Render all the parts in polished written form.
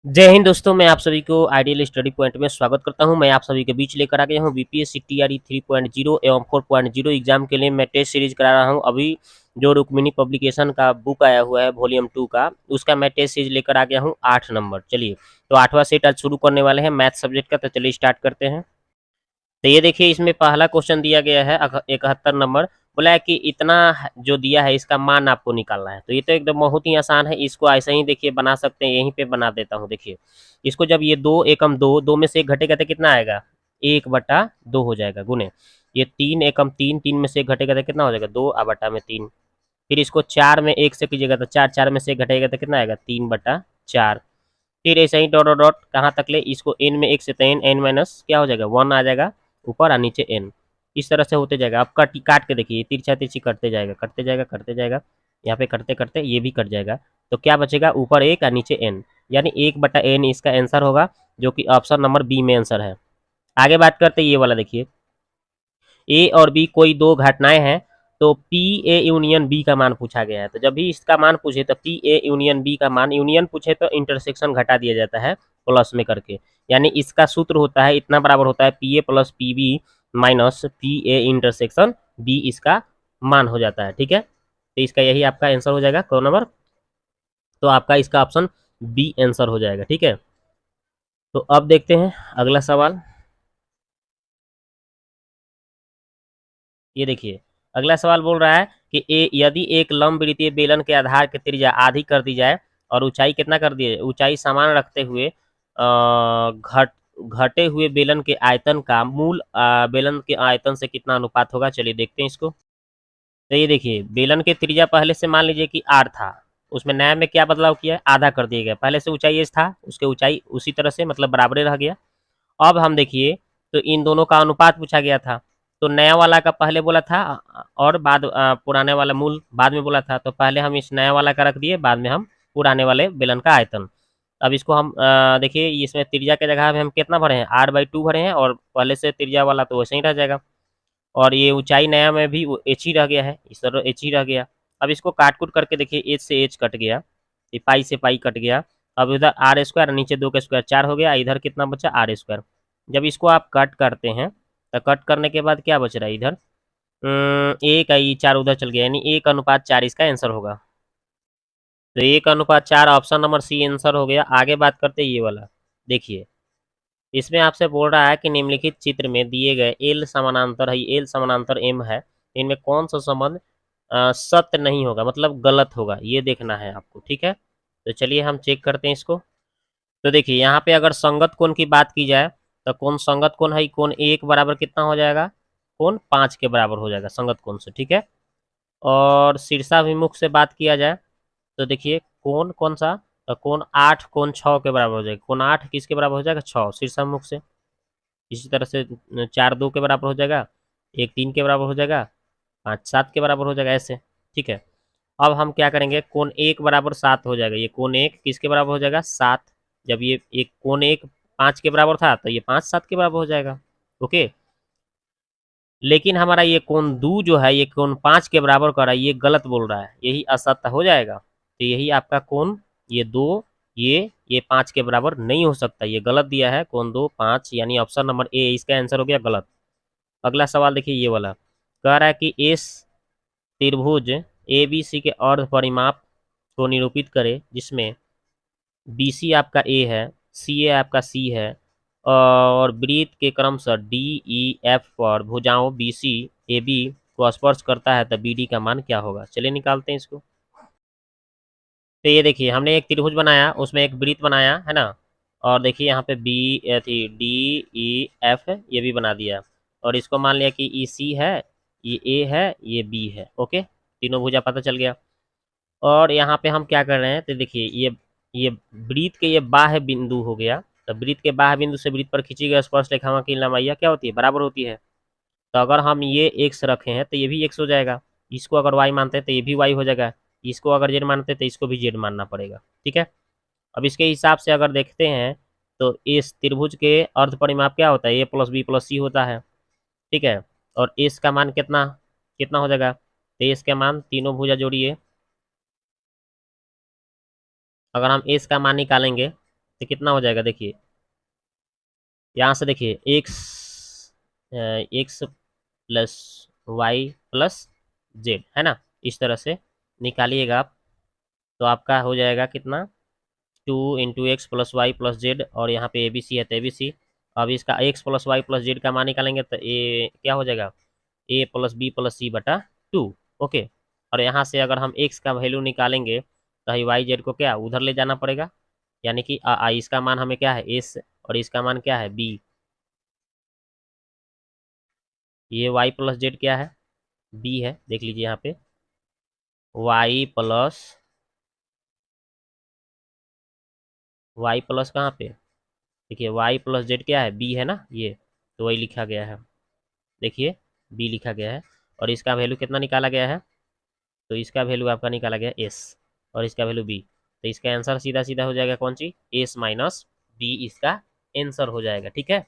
जय हिंद दोस्तों, मैं आप सभी को आइडियल स्टडी पॉइंट में स्वागत करता हूं। मैं आप सभी के बीच लेकर आ गया हूं बीपीएससी टीआरई 3.0 एवं 4.0 एग्जाम के लिए मैं टेस्ट सीरीज करा रहा हूं। अभी जो रुक्मिणी पब्लिकेशन का बुक आया हुआ है वॉल्यूम 2 का, उसका मैं टेस्ट सीरीज लेकर आ गया हूं 8 नंबर। चलिए, तो 8वां सेट आज शुरू करने वाले हैं मैथ सब्जेक्ट का, तो चलिए स्टार्ट करते हैं। तो ये देखिए, इसमें पहला क्वेश्चन दिया गया है 71 नंबर। बोला है कि इतना जो दिया है इसका मान आपको निकालना है। तो ये तो एकदम बहुत ही आसान है, इसको ऐसे ही देखिए बना सकते हैं। यहीं पे बना देता हूँ। देखिए, इसको जब ये दो एकम दो, दो में से एक घटेगा तो कितना आएगा, 1/2 हो जाएगा गुने। ये 3 एकम तीन, तीन में से एक घटेगा तो कितना हो जाएगा, 2/3। फिर इसको 4 में एक से कीजिएगा तो 4, 4 में से एक घटेगा तो कितना आएगा, 3/4। फिर ऐसे ही डॉट डॉट डॉट कहाँ तक ले, इसको एन में एक से तो एन माइनस क्या हो जाएगा, 1 आ जाएगा ऊपर और नीचे एन। इस तरह से होते जाएगा। अब कट काट के देखिए, तिरछा तिरछी करते जाएगा, करते जाएगा, करते जाएगा। यहाँ पे करते करते ये भी कट जाएगा। तो क्या बचेगा, ऊपर एक और नीचे एन, यानी 1/n इसका आंसर होगा, जो कि ऑप्शन नंबर बी में आंसर है। आगे बात करते हैं ये वाला। देखिए, ए और बी कोई दो घटनाएं हैं, तो पी ए यूनियन बी का मान पूछा गया है। तो जब भी इसका मान पूछे तो पी ए यूनियन बी का मान, यूनियन पूछे तो इंटरसेक्शन घटा दिया जाता है प्लस में करके। यानी इसका सूत्र होता है, इतना बराबर होता है P A plus P B minus P A intersection B, इसका मान हो जाता है। ठीक है, तो इसका यही आपका आंसर हो जाएगा कौन नंबर, तो आपका इसका ऑप्शन बी आंसर हो जाएगा। ठीक है, तो अब देखते हैं अगला सवाल। ये देखिए, अगला सवाल बोल रहा है कि यदि एक लंबवृत्तीय बेलन के आधार की त्रिज्या आधी कर दी जाए और ऊंचाई कितना कर दी जाए, ऊंचाई समान रखते हुए घट घटे हुए बेलन के आयतन का मूल बेलन के आयतन से कितना अनुपात होगा। चलिए देखते हैं इसको। तो ये देखिए, बेलन के त्रिज्या पहले से मान लीजिए कि आर था, उसमें नया में क्या बदलाव किया है, आधा कर दिया गया। पहले से ऊंचाई एस था, उसके ऊंचाई उसी तरह से मतलब बराबर रह गया। अब हम देखिए, तो इन दोनों का अनुपात पूछा गया था। तो नया वाला का पहले बोला था और बाद पुराने वाला मूल बाद में बोला था। तो पहले हम इस नया वाला का रख दिए, बाद में हम पुराने वाले बेलन का आयतन। अब इसको हम देखिए, इसमें त्रिज्या के जगह में हम कितना भरे हैं, r/2 भरे हैं, और पहले से त्रिज्या वाला तो वैसे ही रह जाएगा। और ये ऊंचाई नया में भी एच ही रह गया है, इस तरह एच ही रह गया। अब इसको काट कूट करके देखिए, एच से एच कट गया, ये पाई से पाई कट गया। अब इधर आर स्क्वायर, नीचे 2 का स्क्वायर 4 हो गया, इधर कितना बचा, आर स्क्वायर। जब इसको आप कट करते हैं तो कट करने के बाद क्या बच रहा है इधर, एक आई 4 उधर चल गया, यानी 1/4 इसका आंसर होगा। तो 1/4 ऑप्शन नंबर सी आंसर हो गया। आगे बात करते हैं ये वाला। देखिए, इसमें आपसे बोल रहा है कि निम्नलिखित चित्र में दिए गए एल समानांतर है, एल समानांतर एम है, इनमें कौन सा संबंध सत्य नहीं होगा, मतलब गलत होगा, ये देखना है आपको। ठीक है, तो चलिए हम चेक करते हैं इसको। तो देखिए, यहाँ पे अगर संगत कोण की बात की जाए तो कोण संगत कोण है, कोण एक बराबर कितना हो जाएगा, कोण 5 के बराबर हो जाएगा संगत कोण से। ठीक है, और शीर्षाभिमुख से बात किया जाए तो देखिए, कोण कौन सा, तो कोण 8 कोण 6 के बराबर हो जाएगा। कोण 8 किसके बराबर हो जाएगा, 6 शीर्षाभिमुख से। इसी तरह से 4 2 के बराबर हो जाएगा, 1 3 के बराबर हो जाएगा, 5 7 के बराबर हो जाएगा, ऐसे। ठीक है, अब हम क्या करेंगे, कोण 1 बराबर 7 हो जाएगा। ये कोण 1 किसके बराबर हो जाएगा, 7। जब ये एक कोण 1 5 के बराबर था तो ये 5 7 के बराबर हो जाएगा। ओके, लेकिन हमारा ये कोण दो जो है, ये कोण 5 के बराबर कर रहा है, ये गलत बोल रहा है, यही असत्य हो जाएगा। तो यही आपका कोण, ये 2, ये 5 के बराबर नहीं हो सकता, ये गलत दिया है, कोण 2 5, यानी ऑप्शन नंबर ए इसका आंसर हो गया गलत। अगला सवाल देखिए, ये वाला कह रहा है कि एस त्रिभुज ए बी सी के अर्ध परिमाप को निरूपित करे, जिसमें बी सी आपका ए है, सी ए आपका सी है, और वृत्त के क्रमशः डी ई एफ पर भुजाओं बी सी ए बी को स्पर्श करता है, तो बी डी का मान क्या होगा। चलिए निकालते हैं इसको। तो ये देखिए, हमने एक त्रिभुज बनाया, उसमें एक वृत्त बनाया है ना, और देखिए यहाँ पे बी थी डी ई एफ ये भी बना दिया, और इसको मान लिया कि ई सी है, ये ए है, ये बी है। ओके, तीनों भुजा पता चल गया। और यहाँ पे हम क्या कर रहे हैं, तो देखिए, ये वृत्त के ये बाह्य बिंदु हो गया। तो वृत्त के बाह्य बिंदु से वृत्त पर खींची गई स्पर्श रेखाओं की लंबाई क्या होती है, बराबर होती है। तो अगर हम ये एक्स रखे हैं तो ये भी एक्स हो जाएगा, इसको अगर वाई मानते हैं तो ये भी वाई हो जाएगा, इसको अगर जेड मानते हैं तो इसको भी जेड मानना पड़ेगा। ठीक है, अब इसके हिसाब से अगर देखते हैं तो इस त्रिभुज के अर्ध परिमाप क्या होता है, ए प्लस बी प्लस सी होता है। ठीक है, और एस का मान कितना कितना हो जाएगा, तो एस का मान तीनों भुजा जोड़िए, अगर हम एस का मान निकालेंगे तो कितना हो जाएगा देखिए, यहाँ से देखिए X plus Y plus Z है ना, इस तरह से निकालिएगा आप, तो आपका हो जाएगा कितना, 2 × x + y + z, और यहाँ पे ए बी सी है तो ए बी सी। अब इसका x + y + z का मान निकालेंगे तो ए क्या हो जाएगा, a + b + c/2। ओके, और यहाँ से अगर हम x का वैल्यू निकालेंगे तो वाई जेड को क्या उधर ले जाना पड़ेगा, यानी कि इसका मान हमें क्या है s, और इसका मान क्या है b। ये y + z क्या है, b है, देख लीजिए यहाँ पे y प्लस कहाँ पे, देखिए y + z क्या है b है ना, ये तो वही लिखा गया है, देखिए b लिखा गया है। और इसका वैल्यू कितना निकाला गया है, तो इसका वैल्यू आपका निकाला गया s, और इसका वैल्यू b। तो इसका आंसर सीधा सीधा हो जाएगा कौन सी, s - b इसका आंसर हो जाएगा। ठीक है,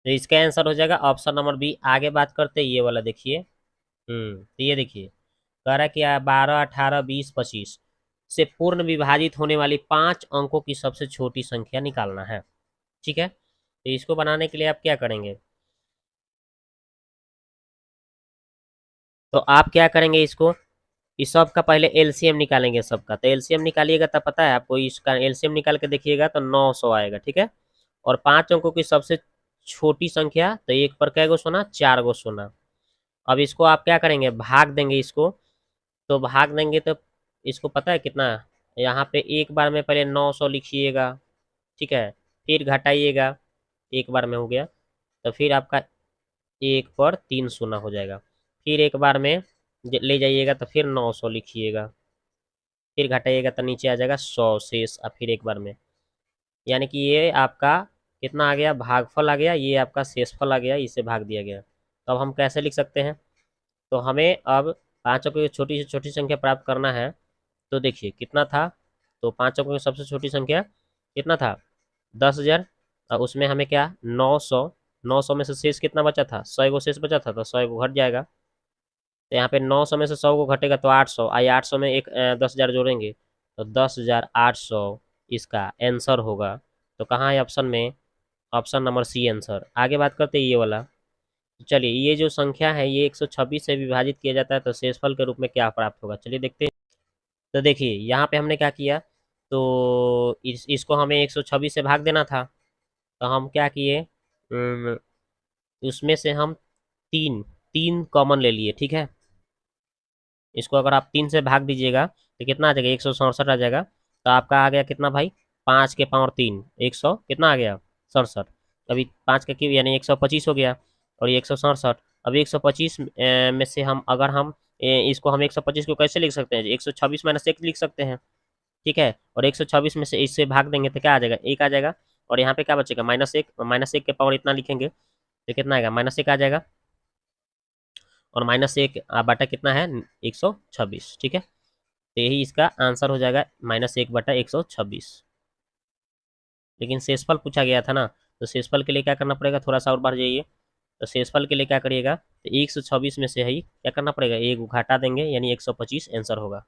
तो इसका आंसर हो जाएगा ऑप्शन नंबर बी। आगे बात करते हैं ये वाला, देखिए तो ये देखिए कह रहा है कि 12, 18, 20, 25 से पूर्ण विभाजित होने वाली 5 अंकों की सबसे छोटी संख्या निकालना है। ठीक है, तो इसको बनाने के लिए आप क्या करेंगे, तो आप क्या करेंगे, इसको इस सब का पहले एलसीएम निकालेंगे सबका। तो एलसीएम निकालिएगा तब पता है आपको, इसका एलसीएम निकाल के देखिएगा तो 900 आएगा। ठीक है, और 5 अंकों की सबसे छोटी संख्या, तो एक पर कै गो सोना, 4 गो सोना। अब इसको आप क्या करेंगे, भाग देंगे इसको, तो भाग देंगे तो इसको पता है कितना, यहाँ पे एक बार में पहले 900 लिखिएगा, ठीक है, फिर घटाइएगा, एक बार में हो गया, तो फिर आपका एक पर 3 शून्य हो जाएगा, फिर एक बार में ले जाइएगा तो फिर 900 लिखिएगा, फिर घटाइएगा तो नीचे आ जाएगा 100 शेष, और फिर एक बार में, यानी कि ये आपका कितना आ गया, भागफल आ गया, ये आपका शेषफल आ गया, इसे भाग दिया गया। तो अब हम कैसे लिख सकते हैं, तो हमें अब 5 अंकों की छोटी से छोटी संख्या प्राप्त करना है। तो देखिए कितना था, तो 5 अंकों की सबसे छोटी संख्या कितना था, 10,000, और उसमें हमें क्या 900, 900 में से शेष कितना बचा था, 100 को शेष बचा था, तो 100 को घट जाएगा। तो यहाँ पे 900 में से 100 को घटेगा तो 800, आई 800 में एक 10,000 जोड़ेंगे तो 10,800 इसका आंसर होगा। तो कहाँ है ऑप्शन में, ऑप्शन नंबर सी आंसर। आगे बात करते हैं ये वाला, तो चलिए ये जो संख्या है ये 126 से विभाजित किया जाता है तो शेषफल के रूप में क्या प्राप्त होगा, चलिए देखते हैं। तो देखिए यहाँ पे हमने क्या किया, तो इसको हमें 126 से भाग देना था, तो हम क्या किए, उसमें से हम तीन तीन कॉमन ले लिए। ठीक है, इसको अगर आप 3 से भाग दीजिएगा तो कितना आ जाएगा, 167 आ जाएगा। तो आपका आ गया कितना भाई, 5 के पावर 3, 100 कितना आ गया, 67। अभी 5 का क्यूब यानी 125 हो गया, और ये 167। अब 125 में से हम अगर हम इसको हम 125 को कैसे लिख सकते हैं, 126 - 1 लिख सकते हैं। ठीक है, और 126 में से इससे भाग देंगे तो क्या आ जाएगा, 1 आ जाएगा, और यहाँ पे क्या बचेगा, -1, -1 के पावर इतना लिखेंगे तो कितना आएगा, -1 आ जाएगा, और -1 बटा कितना है, 126। ठीक है, तो यही इसका आंसर हो जाएगा, -1/126। लेकिन शेषफल पूछा गया था ना, तो शेषफल के लिए क्या करना पड़ेगा, थोड़ा सा और बढ़ जाइए। तो शेषफल के लिए क्या करिएगा, तो 126 में से ही क्या करना पड़ेगा, एक घटा देंगे यानी 125 आंसर होगा।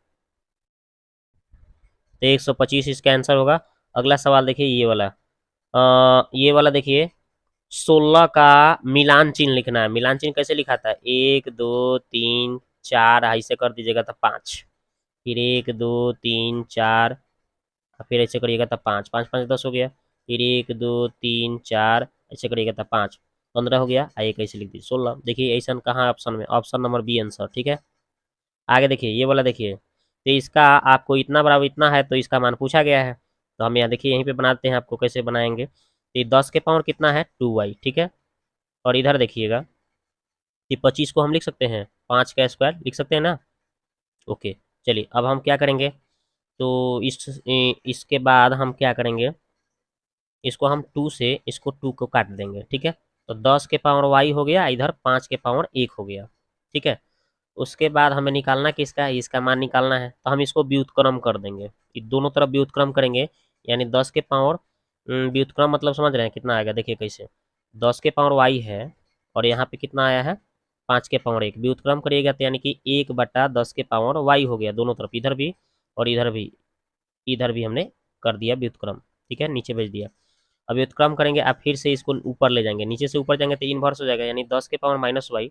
तो 125 इसका आंसर होगा। अगला सवाल देखिए ये वाला देखिए, 16 का मिलान चिन्ह लिखना है। मिलान चिन्ह कैसे लिखा था, 1 2 3 4, ऐसे कर दीजिएगा तो 5, फिर 1 2 3 4, फिर ऐसे करिएगा तो 5, 5 5 10 हो गया, फिर 1 2 3 4, ऐसे करिएगा तो 5 15 हो गया, आइए कैसे लिख दीजिए 16। देखिए ऐसा कहाँ ऑप्शन में, ऑप्शन नंबर बी आंसर। ठीक है, आगे देखिए ये वाला देखिए, तो इसका आपको इतना बराबर इतना है तो इसका मान पूछा गया है, तो हम यहाँ देखिए यहीं पे बनाते हैं, आपको कैसे बनाएंगे। तो ये 10 के पावर कितना है, 2y। ठीक है, और इधर देखिएगा, ये 25 को हम लिख सकते हैं 5 का स्क्वायर लिख सकते हैं ना। ओके, चलिए अब हम क्या करेंगे, तो इसके बाद हम क्या करेंगे, इसको हम 2 से इसको 2 को काट देंगे। ठीक है, तो 10 के पावर y हो गया, इधर 5 के पावर 1 हो गया। ठीक है, उसके बाद हमें निकालना किसका है, इसका मान निकालना है, तो हम इसको व्युत्क्रम कर देंगे, ये दोनों तरफ व्युत्क्रम करेंगे, यानी 10 के पावर व्युत्क्रम मतलब समझ रहे हैं कितना आएगा, देखिए कैसे, 10 के पावर y है, और यहाँ पे कितना आया है 5 के पावर 1 व्युत्क्रम करिएगा तो यानी कि 1/10 के पावर y हो गया दोनों तरफ, इधर भी और इधर भी हमने कर दिया व्युत्क्रम। ठीक है, नीचे भेज दिया। अब व्युत्क्रम करेंगे, आप फिर से इसको ऊपर ले जाएंगे, नीचे से ऊपर जाएंगे तो इनवर्स हो जाएगा, यानी 10 के पावर -y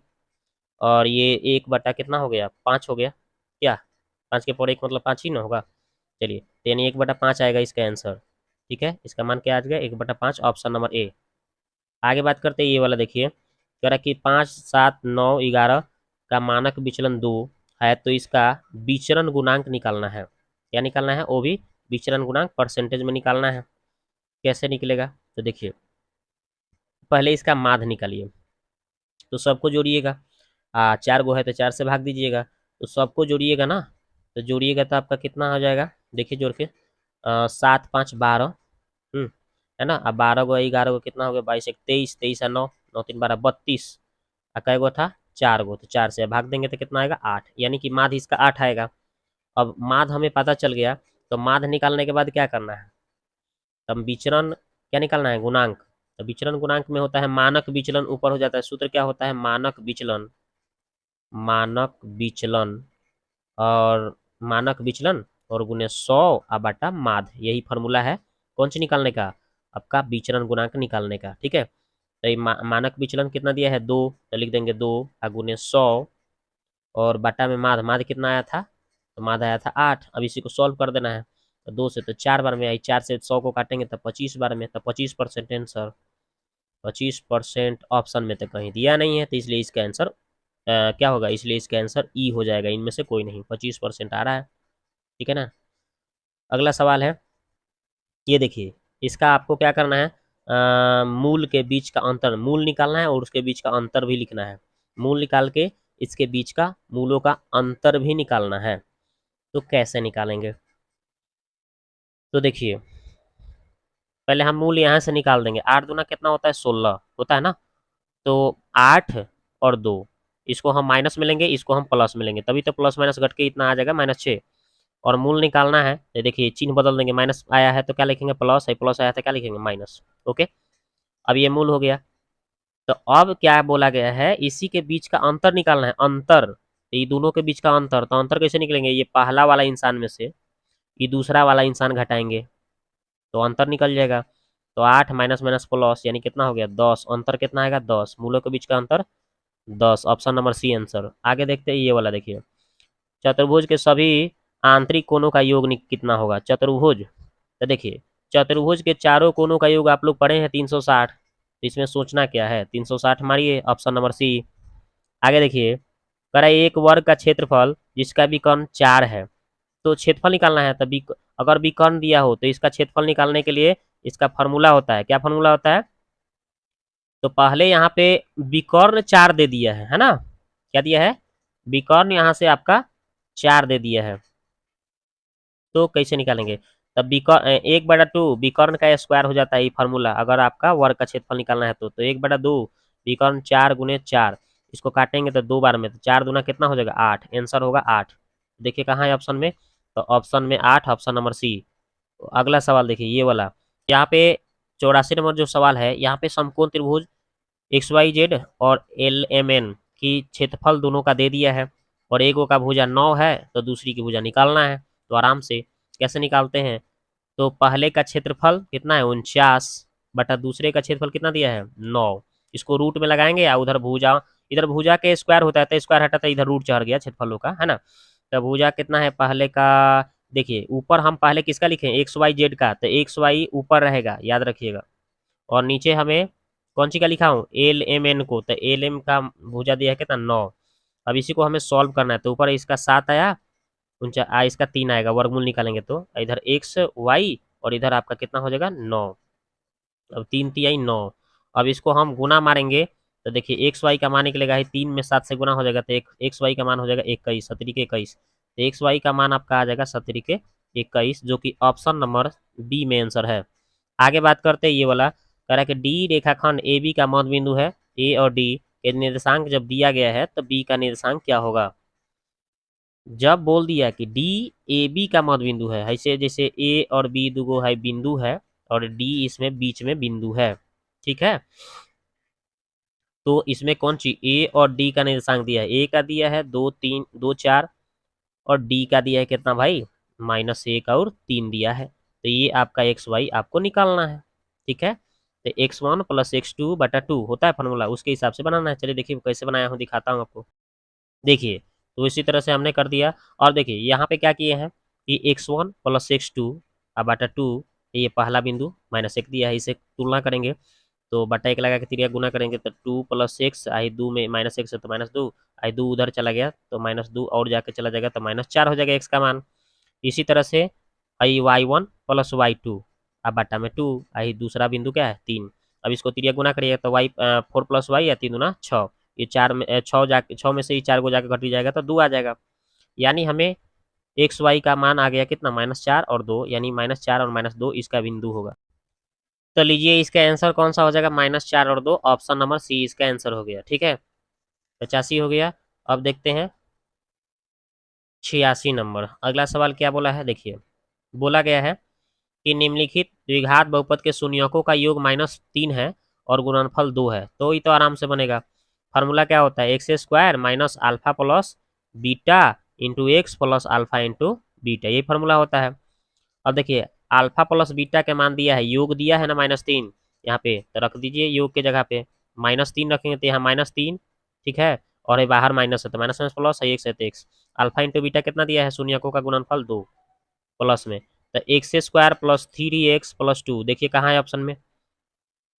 और ये 1 बटा कितना हो गया 5 हो गया क्या, 5 के पावर 1 मतलब 5 ही ना होगा। चलिए तो यानी 1/5 आएगा इसका आंसर। ठीक है, इसका मान क्या आ गया 1/5, ऑप्शन नंबर ए। आगे बात करते हैं ये वाला, देखिए कह रहा कि 5, 7, 9, 11 का मानक विचलन 2 है, तो इसका विचरण गुणांक निकालना है। क्या निकालना है, वो भी विचरण गुणांक परसेंटेज में निकालना है। कैसे निकलेगा, तो देखिए पहले इसका माध्य निकालिए, तो सबको जोड़िएगा। 4 गो है तो 4 से भाग दीजिएगा, तो सबको जोड़िएगा ना, तो जोड़िएगा तो आपका कितना हो जाएगा, देखिए जोड़ के 7, 5, 12 है ना। अब 12 गो 11 गो कितना हो गया 22, 23, 23 और 9, 9 3 12 32। कै गो था 4 गो, तो 4 से भाग देंगे तो कितना आएगा 8, यानी कि माध्य इसका 8 आएगा। अब माध्य हमें पता चल गया, तो माध्य निकालने के बाद क्या करना है, तब विचरण क्या निकालना है, गुणांक। तो विचरण गुणांक में होता है मानक विचलन, ऊपर हो जाता है, सूत्र क्या होता है मानक विचलन, मानक विचलन और मानक विचलन और गुने 100 बटा माध्य, यही फार्मूला है कौन सी निकालने का, आपका विचरण गुणांक निकालने का। ठीक है, तो ये मानक विचलन कितना दिया है 2, तो लिख देंगे 2 गुने 100 और बटा में माध्य, माध्य कितना आया था, तो माध्य आया था 8। अब इसी को सॉल्व कर देना है, तो 2 से तो 4 बार में आई, 4 से 100 को काटेंगे तो 25 बार में, तो 25% आंसर। 25% ऑप्शन में तो कहीं दिया नहीं है, तो इसलिए इसका आंसर क्या होगा, इसलिए इसका आंसर ई हो जाएगा, इनमें से कोई नहीं, 25% आ रहा है। ठीक है ना। अगला सवाल है, ये देखिए इसका आपको क्या करना है, मूल के बीच का अंतर, मूल निकालना है और उसके बीच का अंतर भी लिखना है। मूल निकाल के इसके बीच का मूलों का अंतर भी निकालना है। तो कैसे निकालेंगे, तो देखिए पहले हम मूल यहाँ से निकाल देंगे। 8 दूना कितना होता है 16 होता है ना, तो 8 और 2 इसको हम माइनस में लेंगे, इसको हम प्लस में लेंगे, तभी तो प्लस माइनस घट के इतना आ जाएगा -6। और मूल निकालना है तो देखिए चिन्ह बदल देंगे, माइनस आया है तो क्या लिखेंगे प्लस, है प्लस आया था क्या लिखेंगे माइनस। ओके, अब ये मूल हो गया। तो अब क्या बोला गया है, इसी के बीच का अंतर निकालना है, अंतर, तो ये दोनों के बीच का अंतर, तो अंतर कैसे निकलेंगे, ये पहला वाला इंसान में से ये दूसरा वाला इंसान घटाएंगे तो अंतर निकल जाएगा। तो 8 माइनस माइनस प्लस यानी कितना हो गया 10, अंतर कितना आएगा 10, मूलों के बीच का अंतर 10, ऑप्शन नंबर सी आंसर। आगे देखते हैं ये वाला, देखिए चतुर्भुज के सभी आंतरिक कोणों का योग कितना होगा, चतुर्भुज, तो देखिए चतुर्भुज के चारों कोणों का योग आप लोग पढ़े हैं 360, तो इसमें सोचना क्या है 360 मारिए, ऑप्शन नंबर सी। आगे देखिए कह रहा है एक वर्ग का क्षेत्रफल जिसका विकर्ण 4 है, तो क्षेत्रफल निकालना है, तभी अगर विकर्ण दिया हो तो इसका क्षेत्रफल निकालने के लिए इसका फार्मूला होता है, क्या फार्मूला होता है, तो पहले यहाँ पे विकर्ण 4 दे दिया है ना, क्या दिया है विकर्ण यहाँ से आपका 4 दे दिया है, तो कैसे निकालेंगे, तब विकर्ण 1/2 विकर्ण का स्क्वायर हो जाता है ये फार्मूला, अगर आपका वर्ग का क्षेत्रफल निकालना है तो 1/2 विकर्ण 4 गुने 4, इसको काटेंगे तो 2 बार में, तो 4 दूना कितना हो जाएगा 8, आंसर होगा 8। देखिए कहाँ है ऑप्शन में, तो ऑप्शन में 8, ऑप्शन नंबर सी। अगला सवाल देखिए ये वाला, यहाँ पे 84 नंबर जो सवाल है, यहाँ पे समकोण त्रिभुज XYZ और LMN की क्षेत्रफल दोनों का दे दिया है, और एक का भुजा 9 है तो दूसरी की भुजा निकालना है। तो आराम से कैसे निकालते हैं, तो पहले का क्षेत्रफल कितना है 49 बटा दूसरे का क्षेत्रफल कितना दिया है 9, इसको रूट में लगाएंगे या उधर भुजा, इधर भुजा के स्क्वायर होता है तो स्क्वायर हटाता है, इधर रूट चढ़ गया क्षेत्रफलों का है ना। तो भुजा कितना है पहले का, देखिए ऊपर हम पहले किसका लिखें XYZ का, तो XY ऊपर रहेगा याद रखिएगा, और नीचे हमें कौन सी का लिखा हूँ LMN को, तो LM का भुजा दिया है कितना 9। अब इसी को हमें सॉल्व करना है, तो ऊपर इसका 7 आया, इसका 3 आएगा, वर्गमूल निकालेंगे तो इधर XY और इधर आपका कितना हो जाएगा 9, अब 3 3 9। अब इसको हम गुना मारेंगे तो देखिए XY का मान निकलेगा 3 में 7 से गुना हो जाएगा, तो XY का मान हो जाएगा 21, 17 के 21, तो XY का मान आपका आ जाएगा 17 के 21, जो कि ऑप्शन नंबर बी में आंसर है। आगे बात करते हैं ये वाला, कह रहा है कि डी रेखाखंड ए बी का मध्य बिंदु है, ए और डी के निर्देशांक जब दिया गया है तो बी का निर्देशांक क्या होगा। जब बोल दिया कि डी ए बी का मध्य बिंदु है, ऐसे जैसे ए और बी दुगो है बिंदु है और डी इसमें बीच में बिंदु है, ठीक है। तो इसमें कौन सी ए और डी का निर्देशांक दिया है, ए का दिया है 2 3 2 4 और डी का दिया है कितना भाई -1 और 3 दिया है। तो ये आपका एक्स वाई आपको निकालना है, ठीक है। तो x1 + x2 बटा 2 होता है फॉर्मूला, उसके हिसाब से बनाना है। चलिए देखिए कैसे बनाया हूँ, दिखाता हूँ आपको। देखिए तो इसी तरह से हमने कर दिया। और देखिए यहाँ पे क्या किए हैं कि x1 + x2 बटा 2, ये पहला बिंदु -1 दिया है, इसे तुलना करेंगे तो बटा 1 लगा के तिरिया गुना करेंगे तो 2 + x आई 2 में -1 है तो -2 आई 2 उधर चला गया तो -2 और जाके चला जाएगा तो -4 हो जाएगा x का मान। इसी तरह से आई y1 + y2 बटा में 2 आई दूसरा बिंदु क्या है 3। अब इसको तिरिया गुना करिएगा तो y 4 + y या 3 दूना 6, ये 4 में 6 में से ही 4 को जाकर घट जाएगा तो 2 आ जाएगा। यानी हमें एक्स वाई का मान आ गया कितना -4 और 2, यानी -4 और -2 इसका बिंदु होगा। तो लीजिए इसका आंसर कौन सा हो जाएगा, -4 और 2, ऑप्शन नंबर सी इसका आंसर हो गया, ठीक है। 85 हो गया। अब देखते हैं 86 नंबर। अगला सवाल क्या बोला है, देखिए बोला गया है कि निम्नलिखित द्विघात बहुपद के शून्यकों का योग -3 है और गुणनफल 2 है, तो ये तो आराम से बनेगा। फार्मूला क्या होता है, x square minus alpha plus beta into x plus alpha into beta, ये फार्मूला होता है। अब देखिए अल्फा प्लस बीटा के मान दिया है, योग दिया है ना -3 यहाँ पे, तो रख दीजिए योग के जगह पे -3 रखेंगे तो यहाँ -3, ठीक है। और ये बाहर माइनस है तो माइनस माइनस प्लस है, एक्स है तो एक्स। अल्फा इंटू बीटा कितना दिया है, शून्यकों का गुणनफल 2 प्लस में, तो x square plus 3x plus 2, देखिए कहाँ है ऑप्शन में,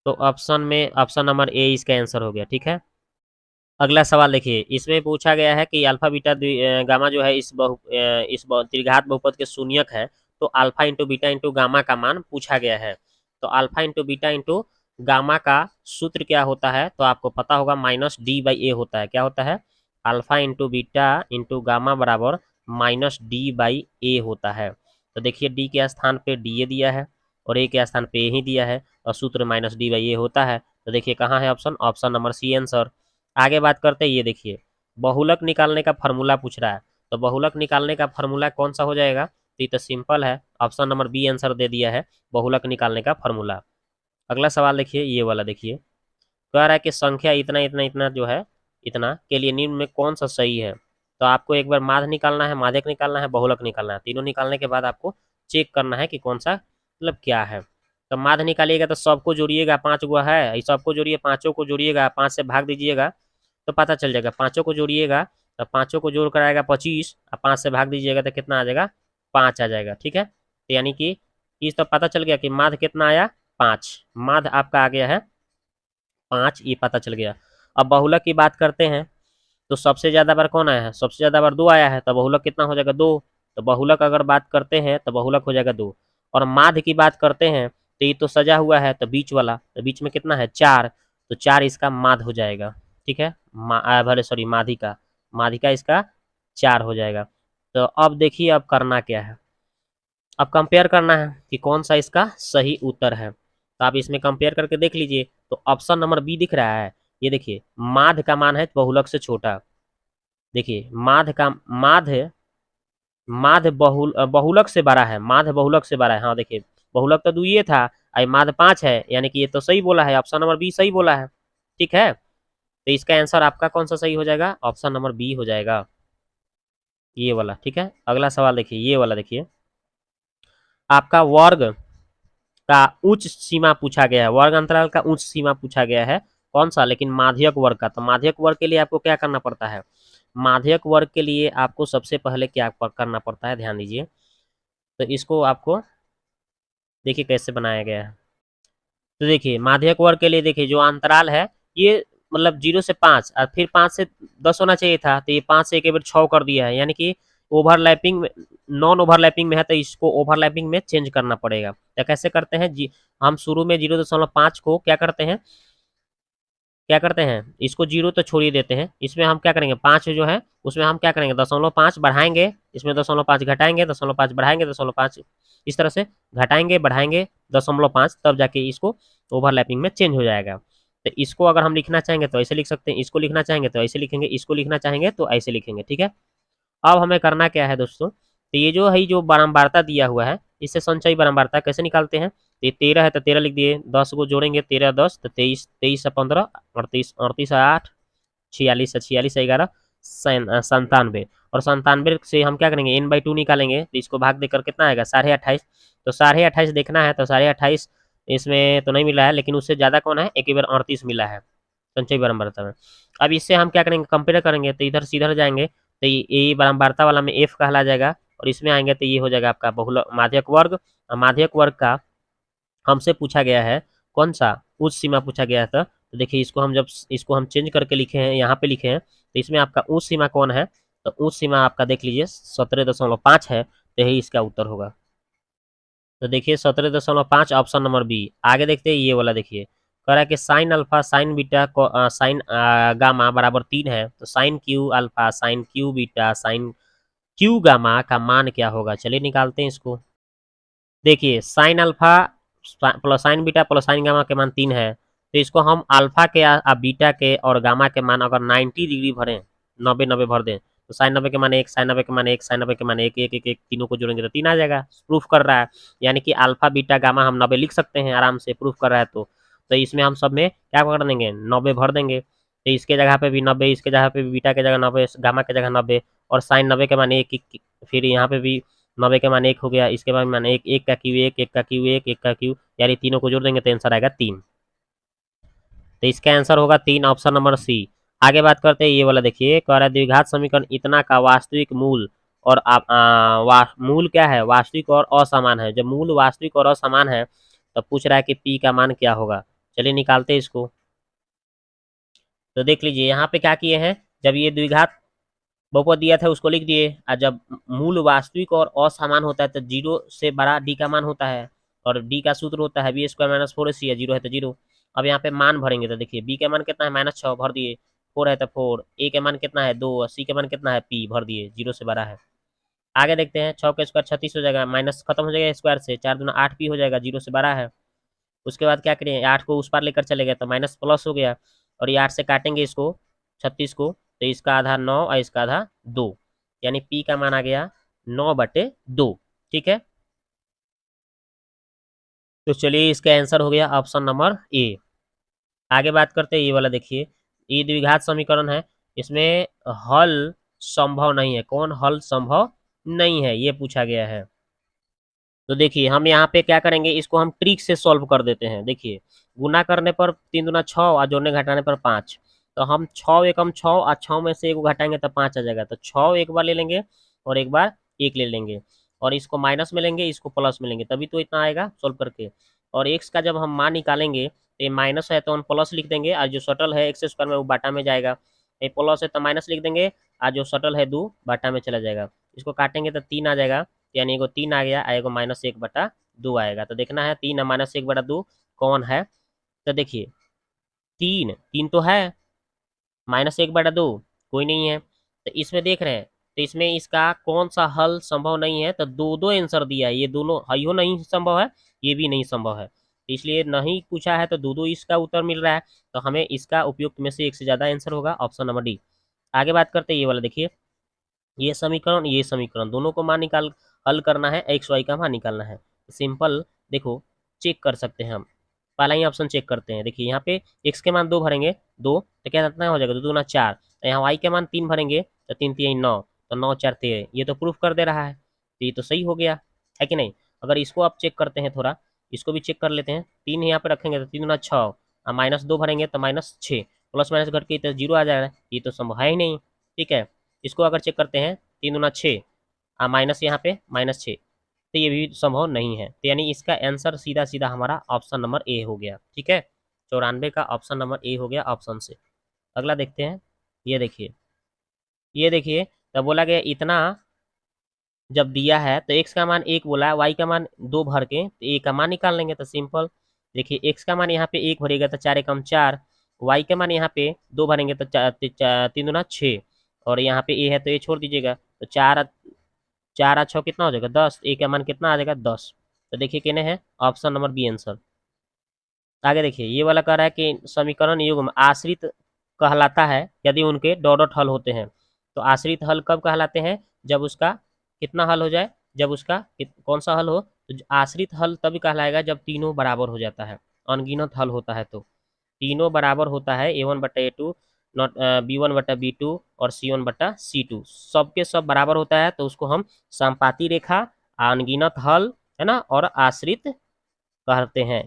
तो ऑप्शन में ऑप्शन नंबर ए इसका आंसर हो गया, ठीक है। अगला सवाल देखिए, इसमें पूछा गया है कि अल्फा बीटा गामा जो है इस त्रिघात बहुपद के शून्यक है, तो alpha into beta into gamma का मान पूछा गया है। तो alpha into beta into gamma का सूत्र क्या होता है, तो आपको पता होगा -d/a होता है। क्या होता है, alpha into beta into gamma बराबर -d/a होता है। तो देखिए डी के स्थान पे डी दिया है और ए के स्थान पे ए ही दिया है और सूत्र -d/a होता है। तो देखिए कहाँ है option, option number C answer. आगे बात करते हैं, ये देखिए बहुलक निकालने का फार्मूला पूछ रहा है, तो बहुलक निकालने का फार्मूला कौन सा हो जाएगा, तो ये तो सिंपल है, ऑप्शन नंबर बी आंसर दे दिया है, बहुलक निकालने का फार्मूला। अगला सवाल देखिए, ये वाला देखिए, कह रहा है कि संख्या इतना इतना इतना जो है इतना के लिए निम्न में कौन सा सही है। तो आपको एक बार माध्य निकालना है, माध्यक निकालना है, बहुलक निकालना है, तीनों निकालने के बाद आपको चेक करना है कि कौन सा मतलब क्या है। तो माध्य निकालिएगा तो सबको जोड़िएगा, 5 गो है, सबको जोड़िए, पाँचों को जोड़िएगा, 5 से भाग दीजिएगा तो पता चल जाएगा। पाँचों को जोड़िएगा तो पाँचों को जोड़ कर आएगा 25 और 5 से भाग दीजिएगा तो कितना आ जाएगा, 5 आ जाएगा, ठीक है। तो यानी कि इस तो पता चल गया कि माध्य कितना आया, 5, माध्य आपका आ गया है 5, ये पता चल गया। अब बहुलक की बात करते हैं, तो सबसे ज़्यादा बार कौन आया है, सबसे ज़्यादा बार 2 आया है, तो बहुलक कितना हो जाएगा 2। तो बहुलक अगर बात करते हैं तो बहुलक हो जाएगा 2। और माध्य की बात करते हैं तो ये तो सजा हुआ है, तो बीच वाला, तो बीच में कितना है 4, तो 4 इसका माध्य हो जाएगा, ठीक है। भले सॉरी माध्यिका, माध्यिका इसका 4 हो जाएगा। तो अब देखिए अब करना क्या है, अब कंपेयर करना है कि कौन सा इसका सही उत्तर है। तो आप इसमें कंपेयर करके देख लीजिए, तो ऑप्शन नंबर बी दिख रहा है, ये देखिए माध्य का मान है बहुलक से छोटा। देखिए माध्य बहुलक से बड़ा है, माध्य बहुलक से बड़ा है। हाँ देखिए बहुलक तो 2 ये था, आई माध्य 5 है, यानी कि ये तो सही बोला है, ऑप्शन नंबर बी सही बोला है, ठीक है। तो इसका आंसर आपका कौन सा सही हो जाएगा, ऑप्शन नंबर बी हो जाएगा, ये वाला, ठीक है। अगला सवाल देखिए, ये वाला देखिए, आपका वर्ग का उच्च सीमा पूछा गया है, वर्ग अंतराल का उच्च सीमा पूछा गया है, कौन सा, लेकिन माध्यक वर्ग का। तो माध्यक वर्ग के लिए आपको क्या करना पड़ता है, माध्यक वर्ग के लिए आपको सबसे पहले क्या करना पड़ता है, ध्यान दीजिए। तो इसको आपको देखिए कैसे बनाया गया है। तो देखिए माध्यक वर्ग के लिए देखिए जो अंतराल है ये मतलब 0 से 5 और फिर 5 से 10 होना चाहिए था, तो ये 5 से एक बार 6 कर दिया है, यानी कि ओवरलैपिंग में, नॉन ओवरलैपिंग में है, तो इसको ओवरलैपिंग में चेंज करना पड़ेगा। तो कैसे करते हैं जी, हम शुरू में 0.5 को क्या करते हैं, इसको 0 तो छोड़ ही देते हैं, इसमें हम क्या करेंगे 5 जो है उसमें हम क्या करेंगे 0.5 बढ़ाएंगे, इसमें 0.5 घटाएंगे, 0.5 बढ़ाएंगे, 0.5 इस तरह से घटाएंगे बढ़ाएंगे 0.5, तब जाके इसको ओवरलैपिंग में चेंज हो जाएगा। तो इसको अगर हम लिखना चाहेंगे तो ऐसे लिख सकते हैं, इसको लिखना चाहेंगे तो ऐसे लिखेंगे, इसको लिखना चाहेंगे तो ऐसे लिखेंगे, ठीक है। अब हमें करना क्या है दोस्तों, तो ये जो है जो बारंबारता दिया हुआ है, इससे संचयी बारंबारता कैसे निकालते हैं, ये 13 है तो 13 लिख दिए, 10 को जोड़ेंगे 13 10 तो 23, 23 से 15 38, 38 से 8 46 से 46 से 11 97। और 97 से हम क्या करेंगे, n/2 निकालेंगे तो इसको भाग देकर कितना आएगा 28.5। तो 28.5 देखना है तो 28.5 इसमें तो नहीं मिला है, लेकिन उससे ज़्यादा कौन है, एक बार 38 मिला है संचयी बारंबारता में। अब इससे हम क्या करेंगे, कंपेयर करेंगे तो इधर सीधर जाएंगे तो ये बारंबारता वाला में एफ कहला जाएगा, और इसमें आएंगे तो ये हो जाएगा आपका बहुल माध्यक वर्ग। और माध्यक वर्ग का हमसे पूछा गया है कौन सा, उच्च सीमा पूछा गया था। तो देखिए इसको हम जब इसको हम चेंज करके लिखे हैं, यहाँ पे लिखे हैं, तो इसमें आपका उच्च सीमा कौन है, तो उच्च सीमा आपका देख लीजिए 17.5 है, तो यही इसका उत्तर होगा। तो देखिए 17.5 ऑप्शन नंबर बी। आगे देखते हैं ये वाला, देखिए कह रहा है कि sine alpha sine beta sine gamma बराबर 3 है, तो sine cube alpha sine cube beta sine cube gamma का मान क्या होगा। चलिए निकालते हैं इसको। देखिए sine alpha plus sine beta plus sine gamma के मान 3 है, तो इसको हम अल्फा के बीटा के और गामा के मान अगर 90 डिग्री भरें, 90 भर दें, तो साइन 90 के मान 1, साइन 90 के मान 1, साइन 90 के मान 1 1 1 1 तीनों को जोड़ेंगे तो 3 आ जाएगा। प्रूफ कर रहा है, यानी कि अल्फा बीटा गामा हम 90 लिख सकते हैं आराम से, प्रूफ कर रहा है। तो इसमें हम सब में क्या कर देंगे, 90 भर देंगे। तो इसके जगह पे भी 90, इसके जगह पे भी बीटा के जगह 90, गामा के जगह 90, और साइन 90 के मान 1, फिर यहाँ पे भी 90 के मान 1 हो गया, इसके बाद मान 1, 1 का क्यू 1, 1 का क्यू 1, 1 का क्यू, यानी तीनों को जोड़ देंगे तो आंसर आएगा 3। तो इसका आंसर होगा 3, ऑप्शन नंबर सी। आगे बात करते हैं ये वाला, देखिए कह रहा है द्विघात समीकरण इतना का वास्तविक मूल और मूल क्या है, वास्तविक और असमान है। जब मूल वास्तविक और असमान है तो पूछ रहा है कि पी का मान क्या होगा। चलिए निकालते हैं इसको। तो देख लीजिए यहाँ पे क्या किए हैं, जब ये द्विघात बहुपद दिया था उसको लिख दिए, और जब मूल वास्तविक और असमान होता है तो 0 से बड़ा डी का मान होता है, और डी का सूत्र होता है बी स्क्वायर माइनस 4ac है, 0 है तो 0। अब यहाँ पे मान भरेंगे तो देखिए बी का मान कितना है -6 भर दिए, 4 है तो 4, ए के मान कितना है 2, सी के मान कितना है पी भर दिए, 0 से बड़ा है। आगे देखते हैं 6 का स्क्वायर 36 हो जाएगा, माइनस खत्म हो जाएगा स्क्वायर से, 4 दूना 8 पी हो जाएगा, 0 से बड़ा है। उसके बाद क्या करें, 8 को उस पार लेकर चले गए तो माइनस प्लस हो गया, और ये 8 से काटेंगे इसको 36 को, तो इसका आधा 9 और इसका आधा 2, यानी पी का मान आ गया 9/2। ठीक है, तो चलिए इसका आंसर हो गया ऑप्शन नंबर ए। आगे बात करते हैं ये वाला, देखिए ये द्विघात समीकरण है, इसमें हल संभव नहीं है। कौन हल संभव नहीं है, ये पूछा गया है। तो देखिए हम यहाँ पे क्या करेंगे, इसको हम ट्रिक से सॉल्व कर देते हैं। देखिए गुना करने पर 3 दूना 6 और जोड़ने घटाने पर 5, तो हम 6 एकम 6 और 6 में से 1 घटाएंगे तो 5 आ जाएगा। तो 6 एक बार ले लेंगे और एक बार 1 ले लेंगे, और इसको माइनस में लेंगे, इसको प्लस में लेंगे, तभी तो इतना आएगा सॉल्व करके। और एक्स का जब हम मान निकालेंगे तो ये माइनस है तो हम प्लस लिख देंगे, और जो सटल है एक्स स्क्वायर में वो बाटा में जाएगा। ये प्लस है तो माइनस लिख देंगे, और जो सटल है 2 बाटा में चला जाएगा। इसको काटेंगे तो 3 आ जाएगा, यानी एगो 3 आ गया, एगो -1/2 आएगा। तो देखना है 3 और -1/2 कौन है। तो देखिए 3 3 तो है, -1/2 कोई नहीं है, तो इसमें देख रहे हैं, तो इसमें इसका कौन सा हल संभव नहीं है, तो दो दो आंसर दिया है, ये दोनों यो नहीं संभव है, ये भी नहीं संभव है, तो इसलिए नहीं पूछा है तो दो दो इसका उत्तर मिल रहा है। तो हमें इसका उपयुक्त में से एक से ज़्यादा आंसर होगा ऑप्शन नंबर डी। आगे बात करते हैं ये वाला, देखिए ये समीकरण दोनों को मान निकाल हल करना है, एक्स वाई का मान निकालना है। सिंपल देखो चेक कर सकते हैं हम, पहला ही ऑप्शन चेक करते हैं। देखिए यहाँ पे एक्स के मान 2 भरेंगे, 2 तो क्या कितना हो जाएगा, 2 दूना 4, तो यहाँ वाई के मान 3 भरेंगे तो 3 3 9, तो 9 4 13, ये तो प्रूफ कर दे रहा है, तो ये तो सही हो गया है कि नहीं। अगर इसको आप चेक करते हैं थोड़ा, इसको भी चेक कर लेते हैं। 3 यहाँ पे रखेंगे तो 3 दूना 6, और -2 भरेंगे तो -6, प्लस माइनस घट के तो 0 आ जाएगा, ये तो संभव है ही नहीं। ठीक है, इसको अगर चेक करते हैं 3 दूना 6, माइनस यहाँ पे -6, तो ये भी संभव नहीं है, तो यानी इसका आंसर सीधा सीधा हमारा ऑप्शन नंबर ए हो गया। ठीक है, 94 का ऑप्शन नंबर ए हो गया ऑप्शन से। अगला देखते हैं, ये देखिए तो बोला गया इतना जब दिया है तो एक्स का मान 1 बोला है, वाई का मान 2 भर के तो ए का मान निकाल लेंगे। तो सिंपल देखिए एक्स का मान यहाँ पे 1 भरेगा तो 4 एकम 4, वाई का मान यहाँ पे 2 भरेंगे तो 3 दूना 6, और यहाँ पे ए है तो ए छोड़ दीजिएगा, तो 4 और 6 कितना हो जाएगा 10, ए का मान कितना आ जाएगा 10। तो देखिए कहने हैं ऑप्शन नंबर बी आंसर। आगे देखिए ये वाला कह रहा है कि समीकरण युग्म आश्रित कहलाता है यदि उनके डॉट डॉट हल होते हैं। तो आश्रित हल कब कहलाते हैं, जब उसका कितना हल हो जाए, जब उसका कौन सा हल हो, तो आश्रित हल तभी कहलाएगा जब तीनों बराबर हो जाता है, अनगिनत हल होता है तो तीनों बराबर होता है, a1/a2 नॉट b1/b2 और c1/c2 सबके सब बराबर होता है, तो उसको हम समपाती रेखा, अनगिनत हल, है ना, और आश्रित कहते हैं।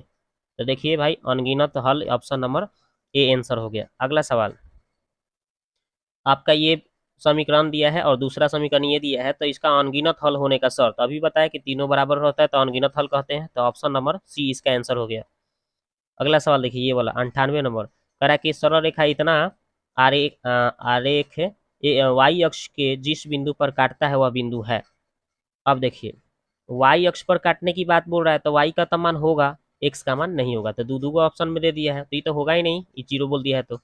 तो देखिए भाई, अनगिनत हल ऑप्शन नंबर ए आंसर हो गया। अगला सवाल, आपका ये समीकरण दिया है और दूसरा समीकरण ये दिया है, तो इसका अनगिनत हल होने का शर्त अभी बताया कि तीनों बराबर होता है तो अनगिनत हल कहते हैं, तो ऑप्शन नंबर सी इसका आंसर हो गया। अगला सवाल देखिए, ये वाला 98 नंबर, कह रहा है कि सरल रेखा इतना आरेख वाई अक्ष के जिस बिंदु पर काटता है वह बिंदु है। अब देखिए, वाई अक्ष पर काटने की बात बोल रहा है, तो वाई का तो मान होगा, एक्स का मान नहीं होगा, तो दो को ऑप्शन में दे दिया है, तो ये तो होगा ही नहीं, ये जीरो बोल दिया है, तो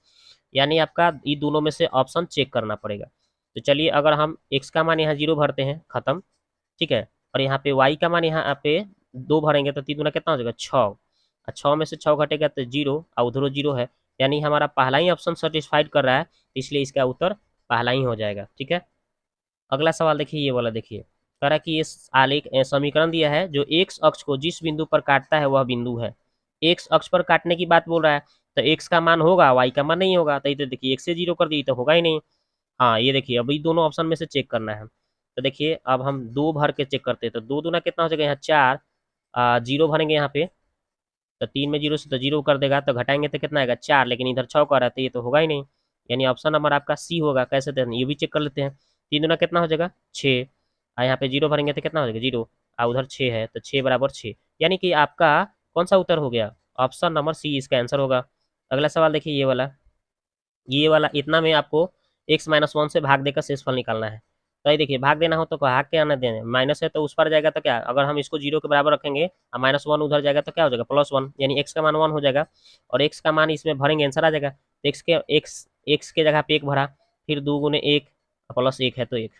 यानी आपका ये दोनों में से ऑप्शन चेक करना पड़ेगा। तो चलिए, अगर हम एक्स का मान यहाँ जीरो भरते हैं, खत्म, ठीक है, और यहाँ पे वाई का मान यहाँ पे दो भरेंगे, तो तीन दूना कितना हो जाएगा, छः, और छः में से छः घटेगा तो जीरो, और उधर जीरो है, यानी हमारा पहला ही ऑप्शन सेटिस्फाइड कर रहा है, इसलिए इसका उत्तर पहला ही हो जाएगा। ठीक है, अगला सवाल देखिए, ये वाला देखिए, कह रहा है कि ये आलेख समीकरण दिया है, जो एक्स अक्ष को जिस बिंदु पर काटता है वह बिंदु है। एक्स अक्ष पर काटने की बात बोल रहा है, तो एक्स का मान होगा, वाई का मान नहीं होगा, तो ये तो देखिए एक्स से जीरो कर दी तो होगा ही नहीं। हाँ, ये देखिए, अभी दोनों ऑप्शन में से चेक करना है, तो देखिए अब हम दो भर के चेक करते हैं, तो दो दूना कितना हो जाएगा, यहाँ चार, जीरो भरेंगे यहाँ पे, तो तीन में जीरो से तो जीरो कर देगा, तो घटाएंगे तो कितना आएगा, चार, लेकिन इधर छः का रहता है, ये तो होगा ही नहीं, यानी ऑप्शन नंबर आपका सी होगा। कैसे थे, ये भी चेक कर लेते हैं, तीन दूना कितना हो जाएगा, छः, यहाँ पे जीरो भरेंगे तो कितना हो जाएगा, जीरो, उधर छः है, तो छः बराबर छः, यानी कि आपका कौन सा उत्तर हो गया, ऑप्शन नंबर सी इसका आंसर होगा। अगला सवाल देखिए, ये वाला इतना में आपको x-1 से भाग देकर शेषफल निकालना है। तो ये देखिए, भाग देना हो तो भाग के आना देना, माइनस है तो उस पर जाएगा, तो क्या, अगर हम इसको जीरो के बराबर रखेंगे और -1 उधर जाएगा तो क्या हो जाएगा, +1, यानी x का मान 1 हो जाएगा, और x का मान इसमें भरेंगे, आंसर आ जाएगा, तो x के जगह पे एक भरा, फिर दो गुने एक प्लस एक है तो एक।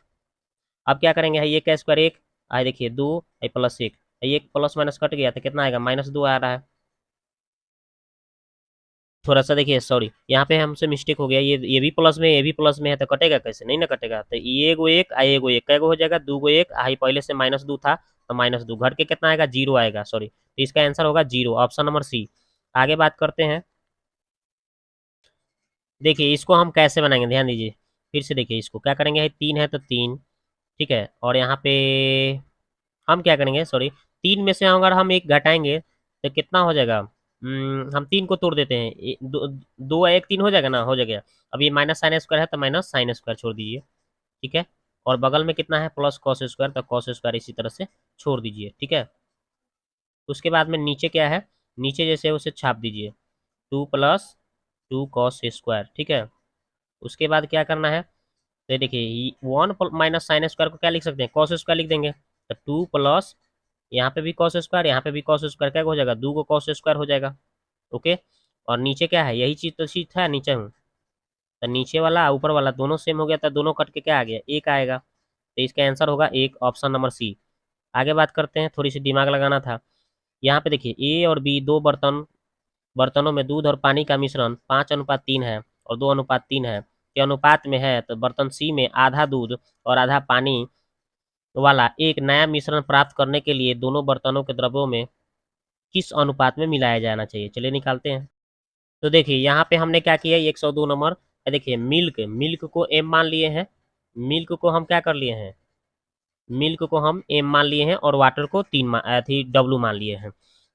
अब क्या करेंगे, है ये का स्क्वायर एक, आए देखिए दो, प्लस एक, एक प्लस माइनस कट गया तो कितना आएगा, -2 आ रहा है। थोड़ा सा देखिए, सॉरी, यहाँ पे हमसे मिस्टेक हो गया, ये भी प्लस में, ये भी प्लस में है, तो कटेगा कैसे, नहीं ना कटेगा, तो ये एगो एक आ एगो एक कैगो हो जाएगा, दो गो एक आई, पहले से -2 था, तो -2 घट के कितना आएगा, जीरो आएगा, सॉरी, तो इसका आंसर होगा जीरो, ऑप्शन नंबर सी। आगे बात करते हैं, देखिए इसको हम कैसे बनाएंगे, ध्यान दीजिए, फिर से देखिए, इसको क्या करेंगे, तीन है तो तीन, ठीक है, और यहाँ पे हम क्या करेंगे, सॉरी, तीन में से अगर हम एक घटाएंगे तो कितना हो जाएगा, हम तीन को तोड़ देते हैं, दो, दो एक तीन हो जाएगा ना, हो जाएगा। अब ये माइनस साइन स्क्वायर है तो माइनस साइन स्क्वायर छोड़ दीजिए, ठीक है, और बगल में कितना है, प्लस कॉस स्क्वायर, तो कॉस स्क्वायर इसी तरह से छोड़ दीजिए, ठीक है। उसके बाद में नीचे क्या है, नीचे जैसे उसे छाप दीजिए, 2 + 2 कॉस स्क्वायर, ठीक है। उसके बाद क्या करना है, तो ये देखिए, वन माइनस साइन स्क्वायर को क्या लिख सकते हैं, कॉस स्क्वायर लिख देंगे, तो 2 प्लस, यहाँ पे भी कॉस स्क्वायर, यहाँ पे भी कॉस स्क्वायर, क्या हो जाएगा, दो को कॉस स्क्वायर हो जाएगा, ओके। और नीचे क्या है, यही चीज तो चीज था, नीचे हूँ, तो नीचे वाला ऊपर वाला दोनों सेम हो गया, तो दोनों कट के क्या आ गया, एक आएगा, तो इसका आंसर होगा एक, ऑप्शन नंबर सी। आगे बात करते हैं, थोड़ी सी दिमाग लगाना था, यहाँ पे देखिए ए और बी दो बर्तनों में दूध और पानी का मिश्रण 5:3 है और 2:3 है के अनुपात में है, तो बर्तन सी में आधा दूध और आधा पानी वाला एक नया मिश्रण प्राप्त करने के लिए दोनों बर्तनों के द्रव्यों में किस अनुपात में मिलाया जाना चाहिए, चलिए निकालते हैं। तो देखिए, यहाँ पे हमने क्या किया, 102 नंबर, देखिए मिल्क मिल्क को एम मान लिए हैं, मिल्क को हम क्या कर लिए हैं, मिल्क को हम एम मान लिए हैं, और वाटर को थी डब्लू मान लिए हैं।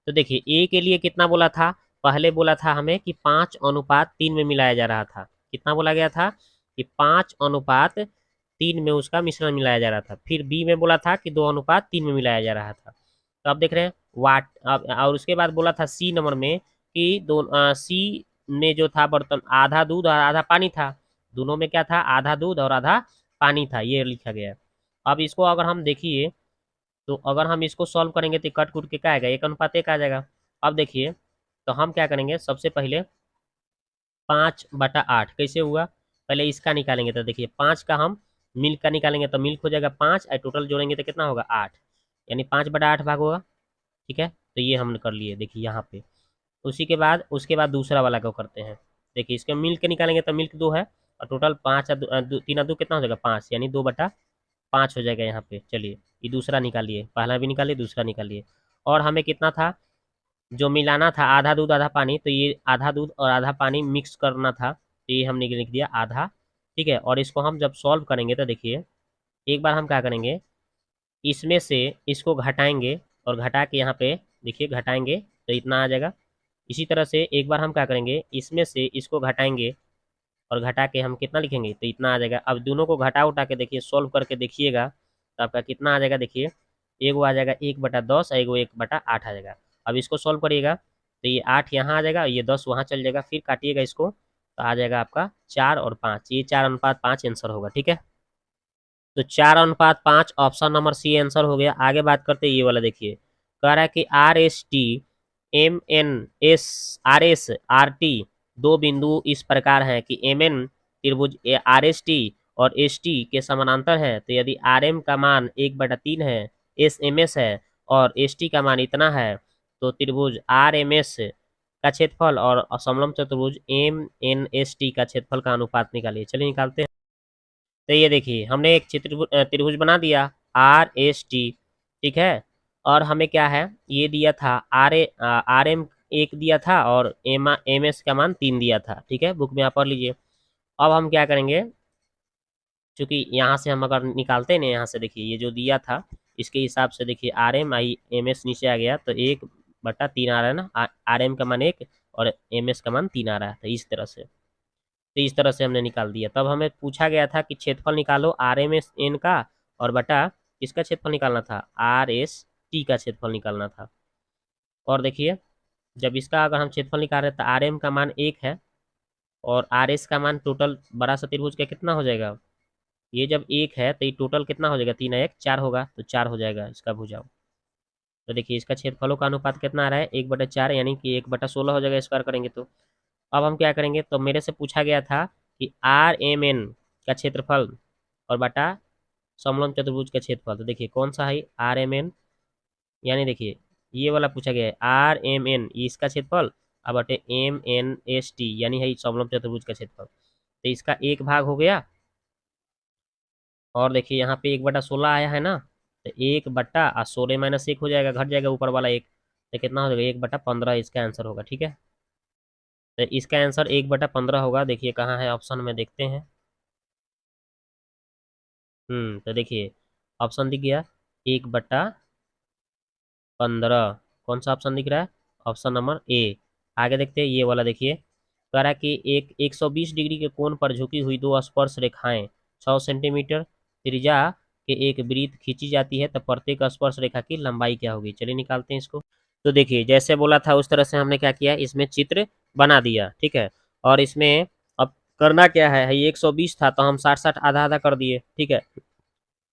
तो देखिए, ए के लिए कितना बोला था, पहले बोला था हमें कि 5:3 में मिलाया जा रहा था, कितना बोला गया था कि 5:3 में उसका मिश्रण मिलाया जा रहा था, फिर बी में बोला था कि 2:3 में मिलाया जा रहा था। तो अब देख रहे हैं वाट, अब और उसके बाद बोला था सी नंबर में कि सी में जो था बर्तन, आधा दूध और आधा पानी था, दोनों में क्या था, आधा दूध और आधा पानी था, ये लिखा गया है। अब इसको अगर हम देखिए, तो अगर हम इसको सॉल्व करेंगे तो कट कुट के क्या आएगा, 1:1 आ जाएगा। अब देखिए, तो हम क्या करेंगे, सबसे पहले 5/8 कैसे हुआ, पहले इसका निकालेंगे, तो देखिए 5 का हम मिल्क का निकालेंगे, तो मिल्क हो जाएगा 5, और टोटल जोड़ेंगे तो कितना होगा, 8, यानी 5/8 भाग होगा, ठीक है। तो ये हमने कर लिए, देखिए यहाँ पे। उसी के बाद उसके बाद दूसरा वाला को करते हैं, देखिए इसके मिल्क के निकालेंगे तो मिल्क 2 है, और टोटल 5 3 2 कितना हो जाएगा, 5, यानी 2/8, 5 हो जाएगा यहाँ पे। चलिए ये दूसरा निकालिए, पहला भी निकालिए, दूसरा निकालिए। और हमें कितना था जो मिलाना था, आधा दूध आधा पानी, तो ये आधा दूध और आधा पानी मिक्स करना था, तो ये हमने लिख दिया आधा। ठीक है, और इसको हम जब सॉल्व करेंगे तो देखिए एक बार हम क्या करेंगे, इसमें से इसको घटाएंगे और घटा के यहाँ पे देखिए घटाएंगे तो इतना आ जाएगा। इसी तरह से एक बार हम क्या करेंगे, इसमें से इसको घटाएंगे और घटा के हम कितना लिखेंगे तो इतना आ जाएगा। अब दोनों को घटा उठा के देखिए, सोल्व करके देखिएगा तो आपका कितना आ जाएगा। देखिए एगो आ जाएगा 1/10 और एगो 1/8 आ जाएगा। अब इसको सोल्व करिएगा तो ये 8 यहाँ आ जाएगा, ये 10 वहाँ चल जाएगा, फिर काटिएगा इसको तो आ जाएगा आपका 4 और 5, ये 4:5 आंसर होगा। ठीक है, तो 4:5 ऑप्शन नंबर सी आंसर हो गया। आगे बात करते हैं ये वाला, देखिए कह रहा है कि RST, MNS, RS, RT दो बिंदु इस प्रकार हैं कि MN त्रिभुज RST और ST के समानांतर है, तो यदि RM का मान 1/3 है, SMS है और ST का मान इतना है, तो त्रिभुज RMS का क्षेत्रफल और समलंब चतुर्भुज MNST का क्षेत्रफल का अनुपात निकालिए। चलिए निकालते हैं। तो ये देखिए हमने एक त्रिभुज बना दिया RST। ठीक है, और हमें क्या है ये दिया था RM 1 दिया था और MS का मान 3 दिया था। ठीक है, बुक में आप पढ़ लीजिए। अब हम क्या करेंगे, चूंकि यहाँ से हम अगर निकालते हैं ना, यहाँ से देखिए ये जो दिया था इसके हिसाब से देखिए RMIMS नीचे आ गया तो 1/3 आ रहा है ना, RM का मान 1 और MS का मान 3 आ रहा है, तो इस तरह से, तो इस तरह से हमने निकाल दिया। तब हमें पूछा गया था कि क्षेत्रफल निकालो RMSN का और बटा किसका क्षेत्रफल निकालना था, RST का क्षेत्रफल निकालना था। और देखिए जब इसका अगर हम क्षेत्रफल निकाल रहे हैं तो RM का मान 1 है और RS का मान टोटल बड़ा सा त्रिभुज का कितना हो जाएगा, ये जब 1 है तो ये टोटल कितना हो जाएगा, 3 1 4 होगा, तो 4 हो जाएगा इसका भुजाओ। तो देखिए इसका क्षेत्रफलों का अनुपात कितना आ रहा है, 1/4 यानी कि 1/16 हो जाएगा स्क्वायर करेंगे तो। अब हम क्या करेंगे, तो मेरे से पूछा गया था कि RMN का क्षेत्रफल और बटा समलंब चतुर्भुज का क्षेत्रफल, तो देखिए कौन सा है RMN, यानी देखिए ये वाला पूछा गया है RMN, ये इसका क्षेत्रफल अब बटे MNST यानी है समलंब चतुर्भुज का क्षेत्रफल, तो इसका एक भाग हो गया। और देखिए यहाँ पे 1/16 आया है ना, तो 1/16 - 1 हो जाएगा, घट जाएगा ऊपर वाला एक, तो कितना हो जाएगा 1/15 इसका आंसर होगा। ठीक है, तो इसका आंसर 1/15 होगा। देखिए कहाँ है ऑप्शन में, देखते हैं। तो देखिए ऑप्शन दिख गया 1/15, कौन सा ऑप्शन दिख रहा है, ऑप्शन नंबर ए। आगे देखते हैं ये वाला, देखिए कह रहा है कि एक 120 डिग्री के कोण पर झुकी हुई दो स्पर्श रेखाएं 6 सेंटीमीटर त्रिज्या के एक वृत्त खींची जाती है, तो प्रत्येक स्पर्श रेखा की लंबाई क्या होगी। चलिए निकालते हैं इसको। तो देखिए जैसे बोला था उस तरह से हमने क्या किया, इसमें चित्र बना दिया। ठीक है, और इसमें अब करना क्या है, ये 120 था तो हम 60 आधा आधा कर दिए। ठीक है,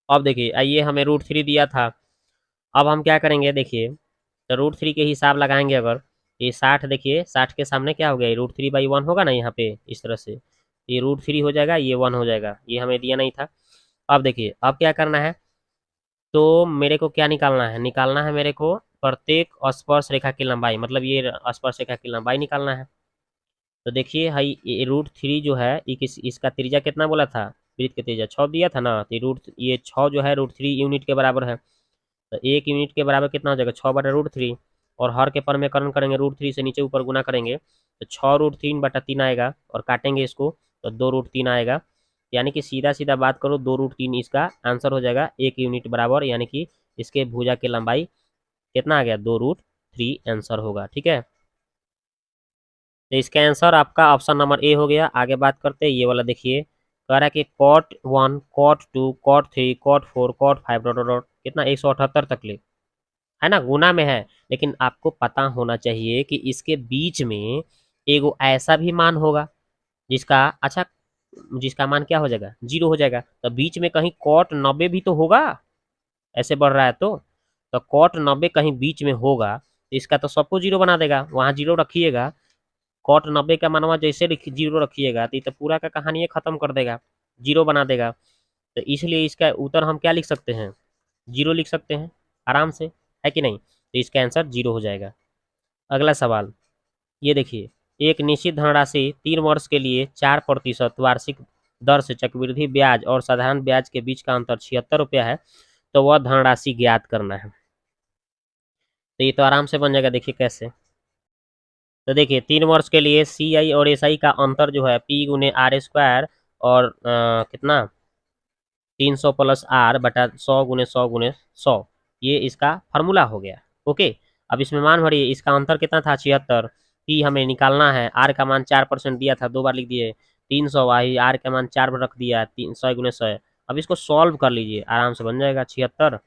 अब देखिए ये हमें √3 दिया था। अब हम क्या करेंगे, देखिए तो √3 के हिसाब लगाएंगे अगर, ये 60, देखिए 60 के सामने क्या हो गया, √3/1 होगा ना यहाँ पे इस तरह से, ये √3 हो जाएगा, ये 1 हो जाएगा, ये हमें दिया नहीं था। अब देखिए अब क्या करना है, तो मेरे को क्या निकालना है मेरे को प्रत्येक स्पर्श रेखा की लंबाई, मतलब ये स्पर्श रेखा की लंबाई निकालना है। तो देखिए हाई ये √3 जो है इसका त्रिज्या कितना बोला था, वृत्त की त्रिज्या 6 दिया था ना, तो ये 6 जो है √3 यूनिट के बराबर है, तो 1 यूनिट के बराबर कितना हो जाएगा 6/√3, और हर के परमेकरण करेंगे √3 से नीचे ऊपर गुना करेंगे तो 6√3/3 आएगा, और काटेंगे इसको तो 2√3 आएगा, यानी कि सीधा सीधा बात करो 2√3 इसका आंसर हो जाएगा 1 यूनिट बराबर, यानी कि इसके भुजा की लंबाई कितना आ गया 2√3 आंसर होगा। ठीक है, तो इसका आंसर आपका ऑप्शन नंबर ए हो गया। आगे बात करते हैं ये वाला, देखिए कह रहा है कि cot 1 cot 2 cot 3 cot 4 cot 5 dot dot dot कितना 178 तक ले, है ना, गुना में है, लेकिन आपको पता होना चाहिए कि इसके बीच में एगो ऐसा भी मान होगा जिसका, अच्छा जिसका मान क्या हो जाएगा 0 हो जाएगा, तो बीच में कहीं cot 90 भी तो होगा, ऐसे बढ़ रहा है तो cot 90 कहीं बीच में होगा, तो इसका तो सबको 0 बना देगा, वहाँ 0 रखिएगा, cot 90 का मानवा जैसे 0 रखिएगा तो ये तो पूरा का कहानी खत्म कर देगा, 0 बना देगा, तो इसलिए इसका उत्तर हम क्या लिख सकते हैं, 0 लिख सकते हैं आराम से, है कि नहीं, तो इसका आंसर 0 हो जाएगा। अगला सवाल ये देखिए, एक निश्चित धनराशि 3 वर्ष के लिए 4% वार्षिक दर से चक्रवृद्धि ब्याज और साधारण ब्याज के बीच का अंतर 76 रुपया है, तो वह धनराशि ज्ञात करना है। तो ये तो आराम से बन जाएगा, देखिए कैसे। तो देखिए 3 वर्ष के लिए CI और SI का अंतर जो है P गुने आर स्क्वायर और कितना 300 प्लस R बटा 100 गुने 100 ये इसका फार्मूला हो गया। ओके, अब इसमें मान भरिए, इसका अंतर कितना था 76, P हमें निकालना है, R का मान 4% दिया था, 2 बार लिख दिए, 300 आई R का मान 4 पर रख दिया, 100 गुने 100। अब इसको सॉल्व कर लीजिए, आराम से बन जाएगा 76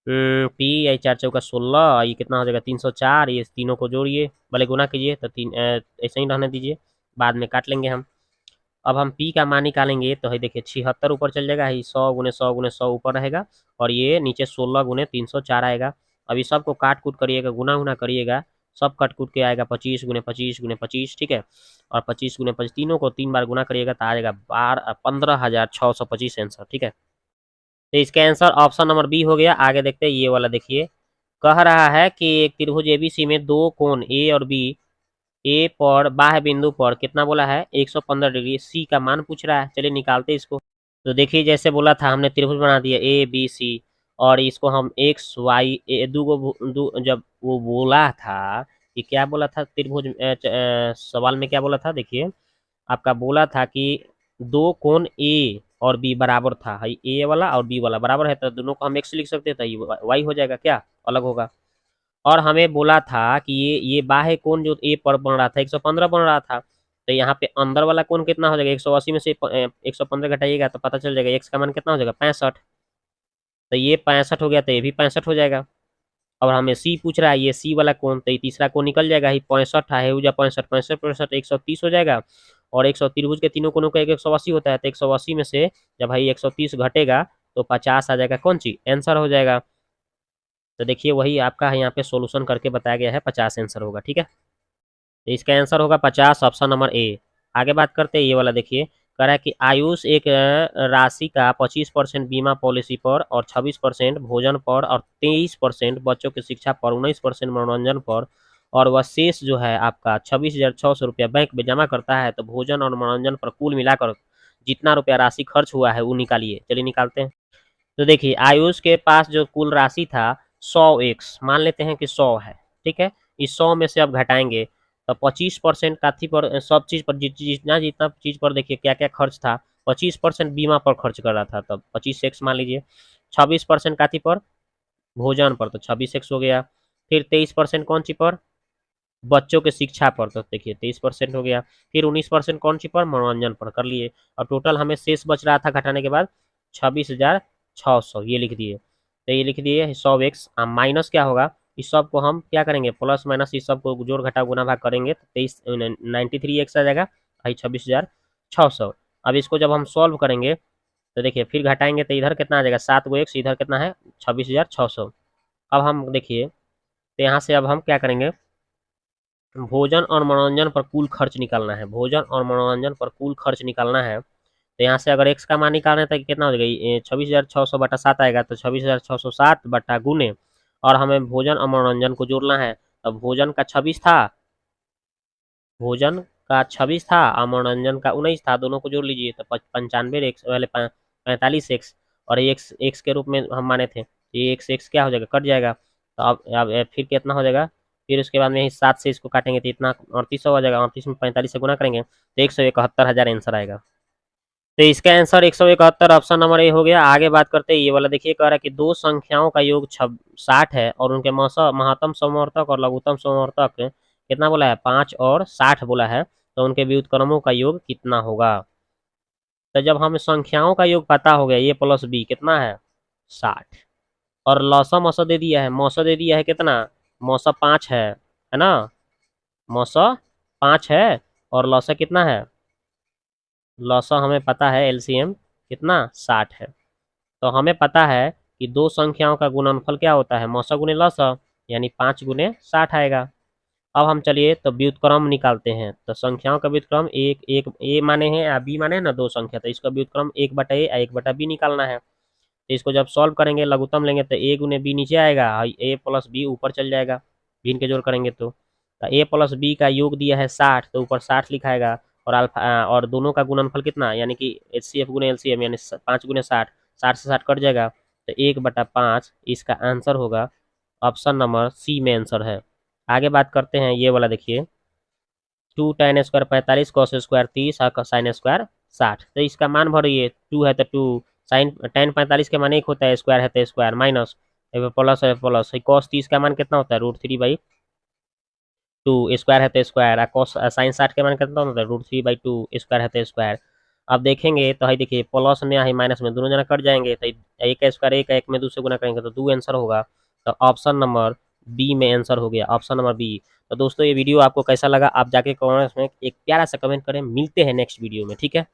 P आई 4 चौका 16, ये कितना हो जाएगा 304, ये तीनों को जोड़िए, भले गुना कीजिए तो ऐसे ही रहने दीजिए, बाद में काट लेंगे हम। अब हम P का मान निकालेंगे तो है देखिए 76 ऊपर चल जाएगा, ये 100 गुने 100 ऊपर रहेगा, और ये नीचे 16 गुने 304 आएगा। अभी सबको काट कूट करिएगा, गुना गुना करिएगा, सब कट कूट के आएगा 25 गुने 25 गुने 25, ठीक है। और 25 गुने 25 तीनों को 3 बार गुना करिएगा तो आ जाएगा 15,625 आंसर, ठीक है। तो इसका आंसर ऑप्शन नंबर बी हो गया। आगे देखते हैं ये वाला, देखिए कह रहा है कि एक त्रिभुज एबीसी में दो कोण ए और बी, ए पर बाह्य बिंदु पर कितना बोला है 115 डिग्री, सी का मान पूछ रहा है, चलिए निकालते हैं इसको। तो देखिए जैसे बोला था हमने त्रिभुज बना दिया ए बी सी, और इसको हम एक्स वाई जब वो बोला था कि क्या बोला था त्रिभुज सवाल में क्या बोला था, देखिए आपका बोला था कि दो कोण ए और बी बराबर था, ए वाला और बी वाला बराबर है, तो दोनों को हम एक्स लिख सकते थे, ये वाई हो जाएगा, क्या अलग होगा। और हमें बोला था कि ये बाह्य कोण जो ए पर बन रहा था 115 बन रहा था, तो यहाँ पे अंदर वाला कोण कितना हो जाएगा 180 में से 115 घटाइएगा तो पता चल जाएगा एक्स का मान कितना हो जाएगा 65, तो ये 65 हो गया, तो ये भी 65 हो जाएगा। और हमें सी पूछ रहा है, ये सी वाला कोण, तो ये तीसरा कोण निकल जाएगा, ही 65 है हो जा 65 65 65 130 हो जाएगा, और 100 त्रिभुज के तीनों कोणों का 180 होता है, तो 180 में से जब भाई 130 घटेगा तो 50 आ जाएगा, कौन चीज आंसर हो जाएगा। तो देखिए वही आपका यहाँ पे सोल्यूशन करके बताया गया है, 50 आंसर होगा, ठीक है। तो इसका आंसर होगा 50, ऑप्शन नंबर ए। आगे बात करते हैं ये वाला, देखिए कह रहा है कि आयुष एक राशि का 25% बीमा पॉलिसी पर और 26% भोजन पर और 23% बच्चों की शिक्षा पर, 19% मनोरंजन पर, और वह शेष जो है आपका 26,600 रुपया बैंक में जमा करता है, तो भोजन और मनोरंजन पर कुल मिलाकर जितना रुपया राशि खर्च हुआ है वो निकालिए, चलिए निकालते हैं। तो देखिए आयुष के पास जो कुल राशि था 100x, मान लेते हैं कि 100 है, ठीक है। इस 100 में से अब घटाएंगे तो 25% काथी पर, सब चीज पर जितना जितना चीज पर देखिए क्या क्या खर्च था, 25% बीमा पर खर्च कर रहा था, तब 25x मान लीजिए। 26% काथी पर, भोजन पर, तो 26x हो गया। फिर 23% कौन सी पर, बच्चों के शिक्षा पर, तो देखिए 23% हो गया। फिर 19% कौन सी पर, मनोरंजन पर, कर लिए। और टोटल हमें शेष बच रहा था घटाने के बाद 26,600, ये लिख दिए। तो ये लिख दिए 100x, माइनस क्या होगा, इस सब को हम क्या करेंगे प्लस माइनस इस सब को जोड़ घटा गुना भाग करेंगे तो 93x आ जाएगा, भाई 26,600। अब इसको जब हम सॉल्व करेंगे तो देखिए फिर घटाएंगे तो इधर कितना आ जाएगा 7x, इधर कितना है 26,600। अब हम देखिए तो यहाँ से अब हम क्या करेंगे, भोजन और मनोरंजन पर कुल खर्च निकालना है, भोजन और मनोरंजन पर कुल खर्च निकालना है। तो यहाँ से अगर एक्स का मान निकालना है तो कितना हो जाएगा 26,600 बटा 7 आएगा, तो 26,607 बटा गुने, और हमें भोजन और मनोरंजन को जोड़ना है। तो भोजन का 26 था, भोजन का 26 था और मनोरंजन का 19 था, दोनों को जोड़ लीजिए तो 95 एक्स वाले 45x, और एक्स एक्स के रूप में हम माने थे, ये एक्स एक्स क्या हो जाएगा कट जाएगा, तो अब फिर कितना हो जाएगा, फिर उसके बाद में 7 से इसको काटेंगे तो इतना 3800 हो जाएगा, 38 में 45 से गुना करेंगे तो 171,000 आंसर आएगा। तो इसका आंसर 171 ऑप्शन नंबर ए हो गया। आगे बात करते हैं ये वाला, देखिए कह रहा है कि दो संख्याओं का योग 60 है और उनके महत्तम समवर्तक और लघुत्तम समवर्तक कितना बोला है 5 और 60 बोला है, तो उनके व्युत्क्रमों का योग कितना होगा। तो जब हमें संख्याओं का योग पता हो गया ए प्लस बी कितना है 60, और लौसा मौसा दे दिया है, मौसा दे दिया है कितना, मौसा 5 है ना, मौसा 5 है, और लौसा कितना है, लौसा हमें पता है एलसीएम कितना 60 है। तो हमें पता है कि दो संख्याओं का गुणनफल क्या होता है मौसा गुने लौसा, यानी 5 गुने 60 आएगा। अब हम चलिए तो व्युत्क्रम निकालते हैं, तो संख्याओं का व्युत्क्रम एक एक ए माने हैं या बी माने हैं ना दो संख्या, तो इसका व्युत्क्रम 1/a या 1/b निकालना है। तो इसको जब सॉल्व करेंगे लघुत्तम लेंगे तो ए गुने बी नीचे आएगा, ए प्लस बी ऊपर चल जाएगा, भिन्न के जोड़ करेंगे तो ए प्लस बी का योग दिया है 60 तो ऊपर 60 लिखाएगा, और अल्फा और दोनों का गुणनफल कितना, यानी कि HCF गुने LCM यानी 5 गुने 60, 60 से 60 कट जाएगा तो 1/5 इसका आंसर होगा। ऑप्शन नंबर सी में आंसर है। आगे बात करते हैं ये वाला, देखिए 2 tan² 45 cos² 30 और sin² 60। तो इसका मान भरिए, 2 है तो 2, साइन tan 45 का मान 1 होता है, स्क्वायर है तो स्क्वायर, माइनस प्लस है प्लस, cos 30 का मान कितना होता है, √3/2, स्क्वायर है तो स्क्वायर, cos साइन 60 का मान कितना होता है, √3/2, स्क्वायर है तो स्क्वायर। अब देखेंगे तो है, देखिए प्लस में है माइनस में, दोनों जना कट जाएंगे तो एक का स्क्वायर एक है, एक में 2 से गुना करेंगे तो 2 आंसर होगा। तो ऑप्शन नंबर बी में आंसर हो गया, ऑप्शन नंबर बी। तो दोस्तों ये वीडियो आपको कैसा लगा, आप जाके कमेंट्स में एक प्यारा सा कमेंट करें। मिलते हैं नेक्स्ट वीडियो में, ठीक है।